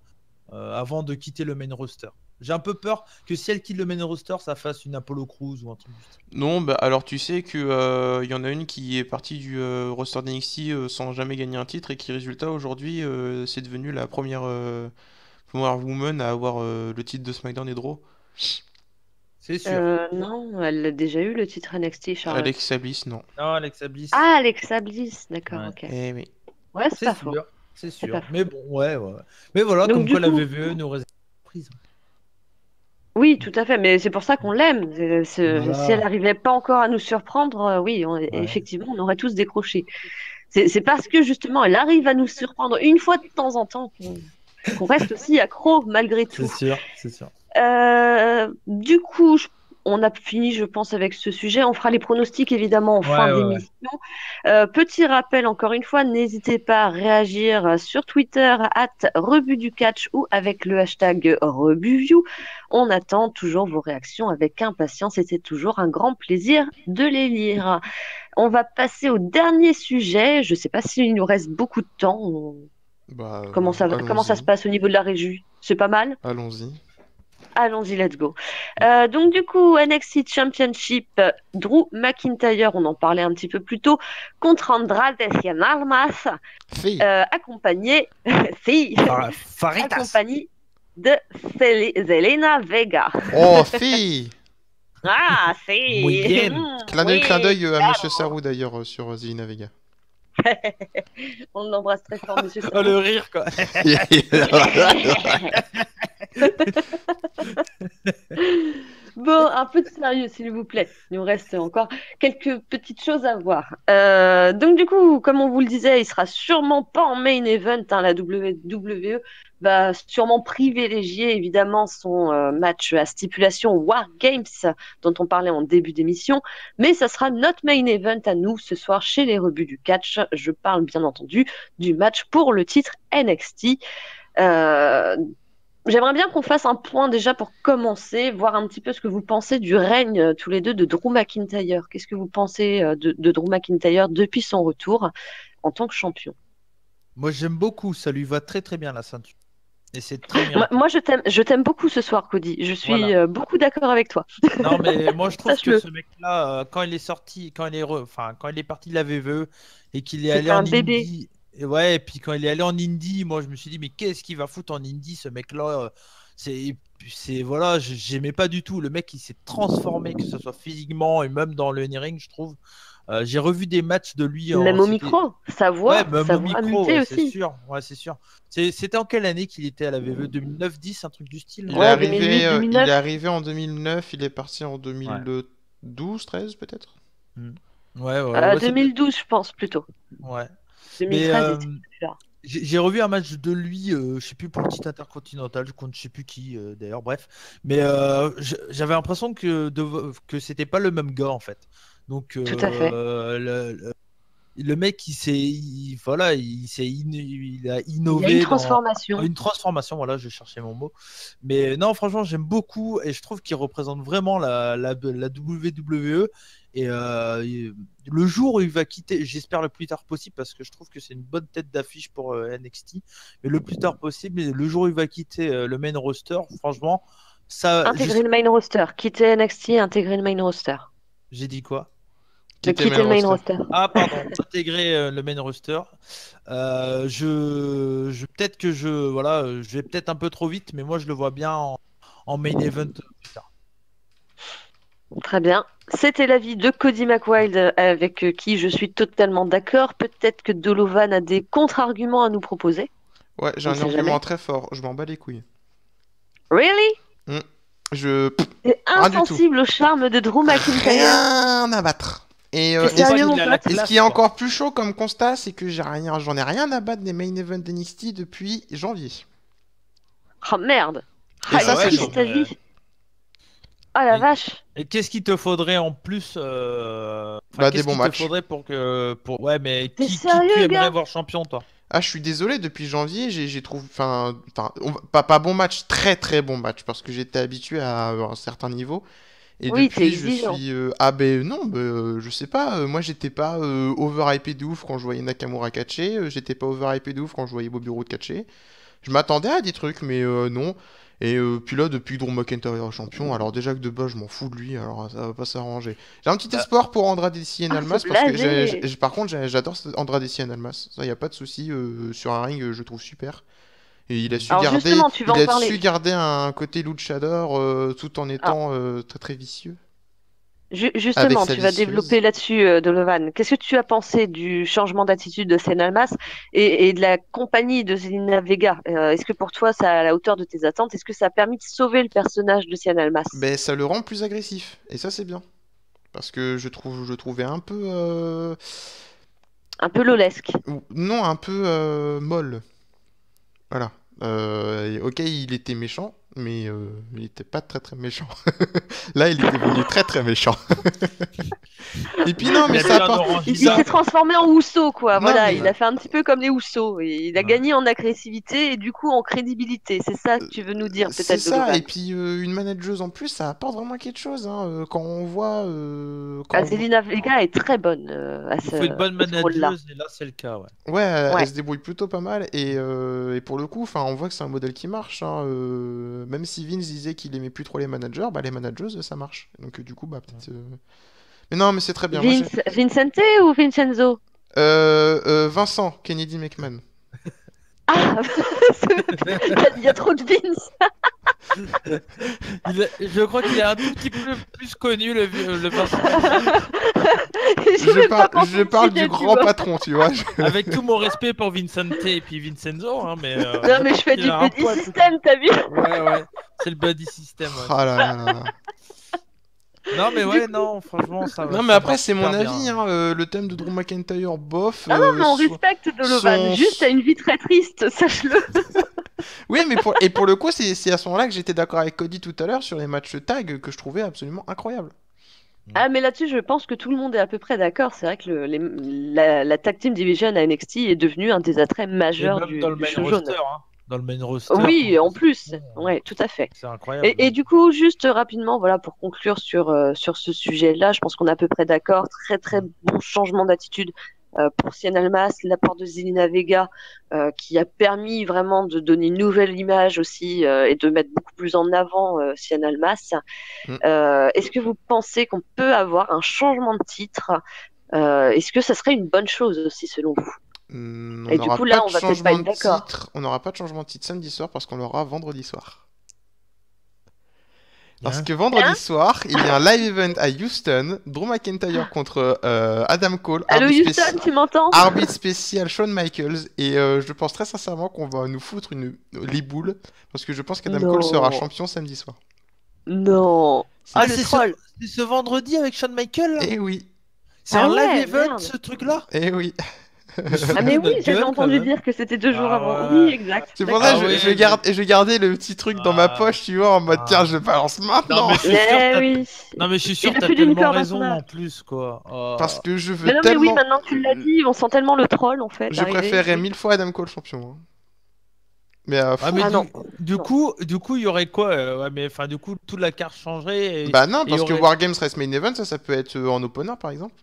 avant de quitter le main roster. J'ai un peu peur que si elle quitte le main roster, ça fasse une Apollo Crews ou un truc du style. Non, bah alors tu sais que y en a une qui est partie du roster d'NXT sans jamais gagner un titre et qui, résultat, aujourd'hui, c'est devenu la première woman à avoir le titre de SmackDown et de Raw. C'est sûr. Non, elle a déjà eu le titre NXT, Charlotte. Alexa Bliss, non. Non, Alexa Bliss. Ah, Alexa Bliss, d'accord, Ouais. ok. Eh oui. Ouais, c'est pas faux. C'est C'est sûr. pas faux. Mais bon, ouais. Mais voilà, Donc, comme du quoi la coup- VVE nous réserve une surprise. Oui, tout à fait, mais c'est pour ça qu'on l'aime. Voilà. Si elle n'arrivait pas encore à nous surprendre, oui, Ouais. effectivement, on aurait tous décroché. C'est parce que justement, elle arrive à nous surprendre une fois de temps en temps qu'on reste aussi accro malgré tout. C'est sûr. Du coup, on a fini, je pense, avec ce sujet. On fera les pronostics évidemment en fin d'émission. Petit rappel, encore une fois, n'hésitez pas à réagir sur Twitter @rebut du catch ou avec le hashtag #RebutView. On attend toujours vos réactions avec impatience et c'est toujours un grand plaisir de les lire. On va passer au dernier sujet. Je ne sais pas s'il nous reste beaucoup de temps. Bah, Comment ça allons-y. se passe au niveau de la régie? C'est pas mal? Allons-y. Allons-y, let's go. Donc du coup, NXT Championship, Drew McIntyre, on en parlait un petit peu plus tôt, contre Andrade Cien Almas, Fille. accompagné, si, Faritas. accompagné de Zelena Vega. Oh, fille. Ah, si. Muy bien. Clin d'œil à claro. Monsieur Sarou, d'ailleurs, sur Zelina Vega. On l'embrasse très fort, monsieur. Oh, le rire, quoi. Bon, un peu de sérieux, s'il vous plaît. Il nous reste encore quelques petites choses à voir. Donc, du coup, comme on vous le disait, il sera sûrement pas en main event. Hein, la WWE va sûrement privilégier évidemment son match à stipulation War Games, dont on parlait en début d'émission. Mais ça sera notre main event à nous ce soir chez les rebuts du catch. Je parle bien entendu du match pour le titre NXT. J'aimerais bien qu'on fasse un point déjà pour commencer, voir un petit peu ce que vous pensez du règne tous les deux de Drew McIntyre. Qu'est-ce que vous pensez de Drew McIntyre depuis son retour en tant que champion? Moi, j'aime beaucoup. Ça lui va très très bien, la ceinture. Et c'est très bien. Moi, je t'aime beaucoup ce soir, Cody. Je suis beaucoup d'accord avec toi. Non, mais moi, je trouve que Sache-le. ce mec-là, quand il est sorti, quand il est parti de la VVE et qu'il est C'était allé en un bébé. indie, et puis quand il est allé en indie, moi, je me suis dit, mais qu'est-ce qu'il va foutre en indie, ce mec-là? Voilà, j'aimais pas du tout. Le mec, il s'est transformé, que ce soit physiquement et même dans le ring, je trouve. J'ai revu des matchs de lui Même au micro, sa voix, même sa au voix micro, mutée ouais, aussi. c'est sûr. Ouais, c'est sûr. C'était en quelle année qu'il était à la VVE? 2009-10, un truc du style? Il est Ouais, arrivé, 2008, il 2009. est arrivé en 2009, il est parti en 2012, 13 peut-être. Ouais, 2012, je pense plutôt. Ouais. 2013, J'ai revu un match de lui, je sais plus pour le titre intercontinental, je compte je sais plus qui d'ailleurs, bref. Mais j'avais l'impression que c'était pas le même gars en fait. Donc Tout à fait. le mec il a innové. Il y a une transformation. Une transformation, voilà, je cherchais mon mot. Mais non, franchement, j'aime beaucoup et je trouve qu'il représente vraiment la WWE. Et le jour où il va quitter, j'espère le plus tard possible, parce que je trouve que c'est une bonne tête d'affiche pour NXT, mais le plus tard possible, le jour où il va quitter le main roster, franchement, ça. Intégrer le main roster. Quitter NXT, intégrer le main roster. J'ai dit quoi? Quitter le main roster. Ah, pardon, intégrer le main roster. Peut-être que je vais peut-être un peu trop vite, mais moi je le vois bien en main event plus tard. Très bien. C'était l'avis de Cody McWild avec qui je suis totalement d'accord. Peut-être que Dolovan a des contre-arguments à nous proposer. Ouais, j'ai un argument très fort, je m'en bats les couilles. Really? Rien T'es du tout. insensible au charme de Drew McIntyre. Rien à battre. Et T'es sérieux, mon pote? ce qui est encore plus chaud comme constat, c'est que j'en ai rien à battre des main events d'NXT depuis janvier. Oh merde. Et ça, c'est c'est chaud. ta vie. Oh la vache. Et qu'est-ce qu'il te faudrait en plus Des bons matchs. Te faudrait Ouais, mais T'es qui sérieux, tu gars? aimerais voir champion, toi? Ah, je suis désolé, depuis janvier, j'ai trouvé. Pas bon match, très très bon match, parce que j'étais habitué à un certain niveau. Et Oui, depuis, t'es je exigeant. suis. Non, je sais pas. Moi, j'étais pas overhypé de ouf quand je voyais Nakamura catcher. J'étais pas overhypé de ouf quand je voyais Bobby Roode catcher. Je m'attendais à des trucs, mais non. Et puis là, depuis que Drew McIntyre est champion, alors déjà que de base, je m'en fous de lui, alors ça va pas s'arranger. J'ai un petit espoir pour Andrade Cien Almas, c'est parce que blasé. par contre, j'adore Andrade Cien Almas. Ça, y a pas de souci. Sur un ring, je le trouve super. Et il a su Alors garder, justement, tu vas en il a parler. su garder un côté luchador tout en étant très très vicieux. Justement, Avec sa tu vas vicieuse. développer là-dessus, Donovan. Qu'est-ce que tu as pensé du changement d'attitude de Cien Almas et de la compagnie de Zelina Vega? Est-ce que pour toi, ça à la hauteur de tes attentes? Est-ce que ça a permis de sauver le personnage de Cien Almas? Ben, ça le rend plus agressif. Et ça, c'est bien. Parce que je le trouvais un peu. Un peu lolesque. Non, un peu molle. Voilà. Ok, il était méchant, mais il était pas très très méchant. Là, il est devenu très très méchant. Et puis non, mais Il a ça bien apporte. orange. Il s'est transformé en Housseau, quoi. Non, Voilà, mais- il a fait un petit peu comme les Housseaux. Il a Ouais. gagné en agressivité et du coup en crédibilité. C'est ça que tu veux nous dire, C'est peut-être, ça, Donovan. et puis une manageuse en plus, ça apporte vraiment quelque chose. Hein, quand on voit. Quand on voit- Zelina Vega est très bonne à Il faut une bonne à ce rôle-là. manageuse, et là, c'est le cas, ouais. Ouais, Ouais. elle se débrouille plutôt pas mal, et pour le coup, on voit que c'est un modèle qui marche. Hein, même si Vince disait qu'il aimait plus trop les managers, les manageuses, ça marche. Donc du coup, peut-être. Mais non, mais c'est très bien. Moi, Vincente ou Vincenzo? Vincent, Kennedy McMahon. Ah, il y a trop de Vince. Je crois qu'il est un tout petit peu plus connu, le Vincent. Je parle du grand patron, tu vois. Avec tout mon respect pour Vincente et puis Vincenzo, hein, mais. Non, mais je fais il du a un buddy poids, system, t'as vu? Ouais, c'est le buddy system. Ouais. Ah là là là là. Non, mais ouais, non, franchement, ça va. Non, mais ça après, marche c'est mon super avis. bien. Hein, le thème de Drew McIntyre, bof. Ah non, mais on respecte Donovan. son- Juste, t'as une vie très triste, sache-le. Oui, mais pour le coup, c'est à ce moment-là que j'étais d'accord avec Cody tout à l'heure sur les matchs tag que je trouvais absolument incroyables. Ah, mais là-dessus, je pense que tout le monde est à peu près d'accord. C'est vrai que la Tag Team Division à NXT est devenue un des attraits Et majeurs même du, dans le du main show jaune. roster, hein. Dans le main roster. Oui, en plus. Ouais, tout à fait. C'est incroyable. Et du coup, juste rapidement, voilà, pour conclure sur ce sujet-là, je pense qu'on est à peu près d'accord. Très, très bon changement d'attitude pour Cien Almas, l'apport de Zelina Vega, qui a permis vraiment de donner une nouvelle image aussi et de mettre beaucoup plus en avant Cien Almas. Mm. Est-ce que vous pensez qu'on peut avoir un changement de titre? Est-ce que ça serait une bonne chose aussi, selon vous? Et du coup, là, on va peut-être pas être d'accord. On n'aura pas de changement de titre samedi soir parce qu'on l'aura vendredi soir. Parce que vendredi soir, il y a un live event à Houston, Drew McIntyre contre Adam Cole, Allô Houston, tu m'entends? arbitre spécial Shawn Michaels, et je pense très sincèrement qu'on va nous foutre les boules, parce que je pense qu'Adam Non. Cole sera champion samedi soir. Non. Ah, le c'est troll. C'est ce vendredi avec Shawn Michaels là. Eh oui, C'est Ah un ouais, live event merde. ce truc-là. eh oui. Ah mais oui, j'avais entendu dire que c'était 2 jours Ah avant. ouais. Oui, exact. C'est pour D'accord. ça que ouais, je gardais le petit truc dans ma poche, tu vois, en mode tiens, je balance maintenant. Non, mais je suis sûr Mais que oui. Non, mais je suis sûr Il que a t'as plus d'une tellement corde à raison son arc. en plus, quoi. Oh. Parce que je veux Mais non, mais oui, tellement. maintenant que tu l'as dit, on sent tellement le troll en fait. Je arriver. préférerais 1000 fois Adam Cole champion. Hein. Mais Ah, mais Ah, non. du Non. coup, il y aurait quoi ouais, mais enfin, du coup, toute la carte changerait. bah non, et parce il y que aurait- Wargames reste main event, ça peut être en opener par exemple.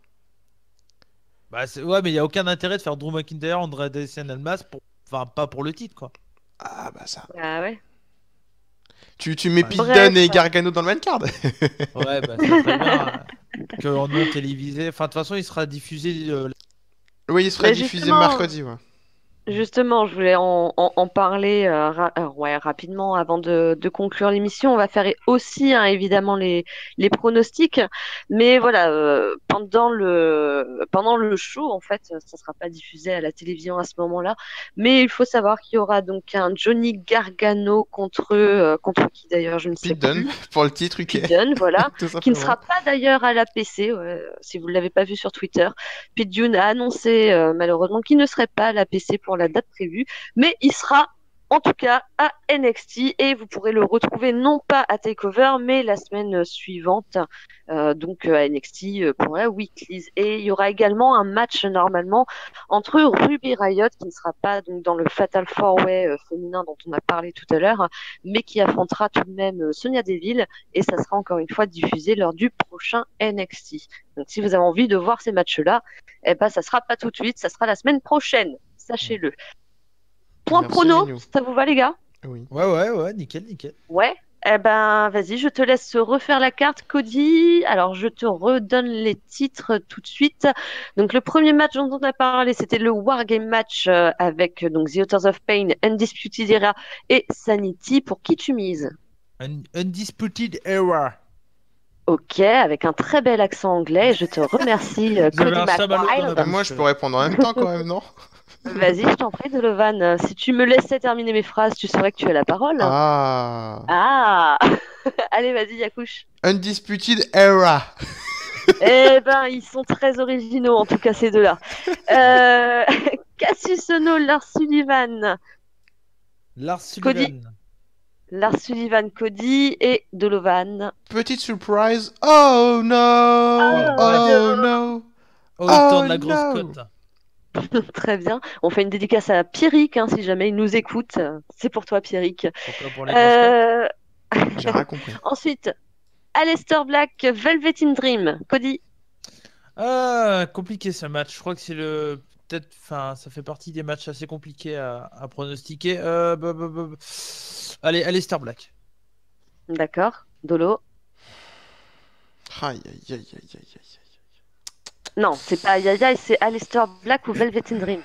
Bah, ouais, mais il y a aucun intérêt de faire Drew McIntyre, Andrade Cien Almas enfin, pas pour le titre, quoi. Ah bah ça. Ah ouais. Tu mets Ouais. Pete Bref. Dunne et Gargano dans le main card. Ouais, bah, c'est très bien qu'en non télévisé. Enfin, de toute façon, il sera diffusé. Oui, il sera Bah, diffusé justement. mercredi, ouais. Justement, je voulais en parler ouais, rapidement avant de conclure l'émission. On va faire aussi hein, évidemment les pronostics, mais voilà, pendant le show, en fait, ça ne sera pas diffusé à la télévision à ce moment-là, mais il faut savoir qu'il y aura donc un Johnny Gargano contre qui d'ailleurs, je ne sais Pete Dunne, plus. pour le titre UK. Pete Dunne, voilà, Tout qui ne simplement. sera pas d'ailleurs à l'APC, si vous ne l'avez pas vu sur Twitter. Pete Dunne a annoncé malheureusement qu'il ne serait pas à l'APC pour la date prévue, mais il sera en tout cas à NXT et vous pourrez le retrouver non pas à TakeOver, mais la semaine suivante, donc à NXT pour la Weeklies. Et il y aura également un match normalement entre Ruby Riott, qui ne sera pas donc dans le Fatal 4-Way féminin dont on a parlé tout à l'heure, mais qui affrontera tout de même Sonia Deville, et ça sera encore une fois diffusé lors du prochain NXT. Donc si vous avez envie de voir ces matchs-là, eh ben ça sera pas tout de suite, ça sera la semaine prochaine, sachez-le. Point Merci, prono, Minou. ça vous va les gars? Oui. Ouais, nickel. Ouais. Eh ben, vas-y, je te laisse refaire la carte, Cody. Alors, je te redonne les titres tout de suite. Donc, le premier match dont on a parlé, c'était le Wargame match avec donc The Authors of Pain, Undisputed Era et Sanity. Pour qui tu mises? Undisputed Era. Ok, avec un très bel accent anglais. Je te remercie, Cody un chamallow dans McWild. la Moi, je peux répondre en même temps quand même, non? Vas-y, je t'en prie, Donovan. Si tu me laissais terminer mes phrases, tu saurais que tu as la parole. Ah. Ah, allez, vas-y, Yakouche. Undisputed Era. Eh ben, ils sont très originaux, en tout cas, ces deux-là. Euh... Cassius Ohno, Lars Sullivan. Lars Cody. Sullivan. Lars Sullivan, Cody et Dolovan. Petite surprise. Oh no. Oh no. Oh, il tend Oh, la grosse no. cote. Très bien. On fait une dédicace à Pierrick, hein, si jamais il nous écoute. C'est pour toi, Pierrick. Pourquoi pour les grosses cotes J'ai rien compris. Ensuite, Aleister Black, Velvet in Dream. Cody. Ah, compliqué ce match. Je crois que c'est le. Peut-être. Enfin, ça fait partie des matchs assez compliqués à pronostiquer. Allez, Aleister Black. D'accord. Dolo. Aïe, aïe, aïe, aïe, aïe, aïe. Non, c'est pas Yaya, c'est Aleister Black ou Velvet in Dream.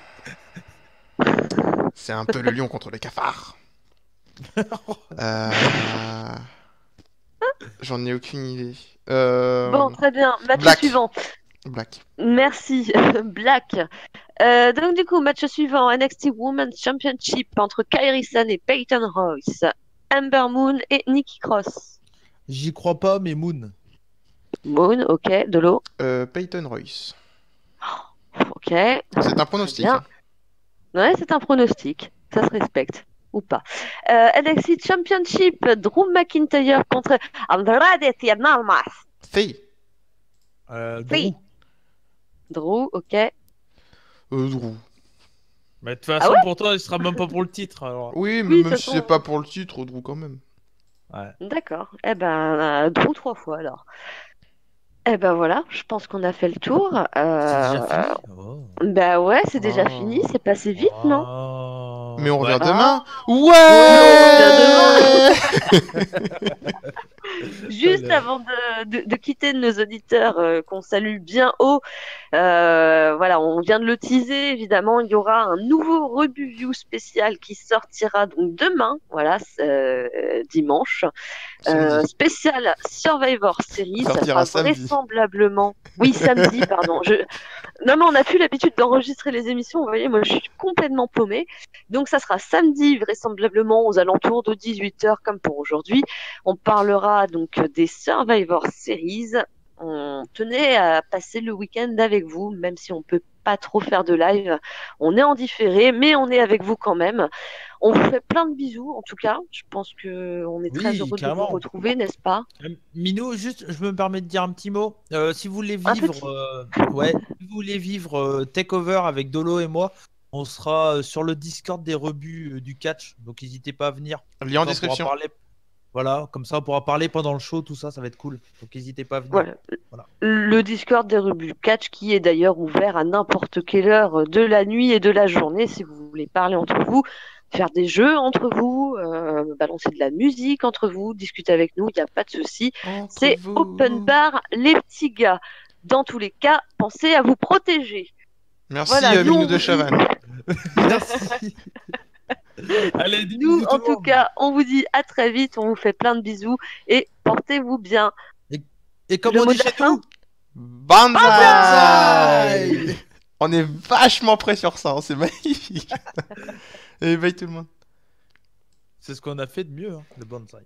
C'est un peu le lion contre le cafard. Euh... J'en ai aucune idée. Bon, très bien. Match Black. suivant. Black. Merci, Black. Donc du coup, match suivant, NXT Women's Championship entre Kairi Sane et Peyton Royce, Ember Moon et Nikki Cross. J'y crois pas, mais Moon. Moon, ok, de l'eau. Peyton Royce. Ok. C'est un pronostic. Bien. Hein. Ouais, c'est un pronostic. Ça se respecte. Ou pas. NXT Championship, Drew McIntyre contre Andrade Cien Almas. Faye. Oui. Drew, ok. Drew. Mais de toute façon, pour toi, il sera même pas pour le titre. Alors. Oui, mais Oui, même si c'est pas pour le titre, Drew quand même. Ouais. D'accord. Eh ben, Drew 3 fois alors. Eh ben voilà, je pense qu'on a fait le tour. C'est déjà fini. Oh. Bah ouais, c'est déjà fini, c'est passé vite, non? Oh. Mais on revient Ouais. demain. Ouais. Juste avant de quitter nos auditeurs qu'on salue bien haut, voilà, on vient de le teaser, évidemment, il y aura un nouveau review spécial qui sortira donc demain, voilà, dimanche, spécial Survivor Series, ça sera vraisemblablement... Oui, samedi, pardon. Non, mais on n'a plus l'habitude d'enregistrer les émissions, vous voyez, moi je suis complètement paumée. Donc ça sera samedi, vraisemblablement aux alentours de 18h comme pour aujourd'hui. On parlera donc des Survivor Series. On tenait à passer le week-end avec vous, même si on peut pas trop faire de live. On est en différé, mais on est avec vous quand même. On vous fait plein de bisous, en tout cas. Je pense qu'on est très heureux de vous retrouver, n'est-ce pas? Minou, juste, je me permets de dire un petit mot. Si vous voulez vivre, si vous voulez vivre Takeover avec Dolo et moi, on sera sur le Discord des rebuts du catch. Donc n'hésitez pas à venir. Lien en description. Voilà, comme ça on pourra parler pendant le show, tout ça, ça va être cool. Donc n'hésitez pas à venir. Voilà. Le Discord des rebuts catch qui est d'ailleurs ouvert à n'importe quelle heure de la nuit et de la journée si vous voulez parler entre vous, faire des jeux entre vous, balancer de la musique entre vous, discuter avec nous, il n'y a pas de souci. C'est open bar les petits gars. Dans tous les cas, pensez à vous protéger. Merci Voilà, Minou de Chavannes. Merci. Allez, Nous, en tout cas, on vous dit à très vite, on vous fait plein de bisous et portez-vous bien. Et comme Le on mot dit de la chez fin nous, Banzai. On est vachement prêt sur ça, hein, c'est magnifique. Et bye tout le monde. c'est ce qu'on a fait de mieux, hein, le bonsaï.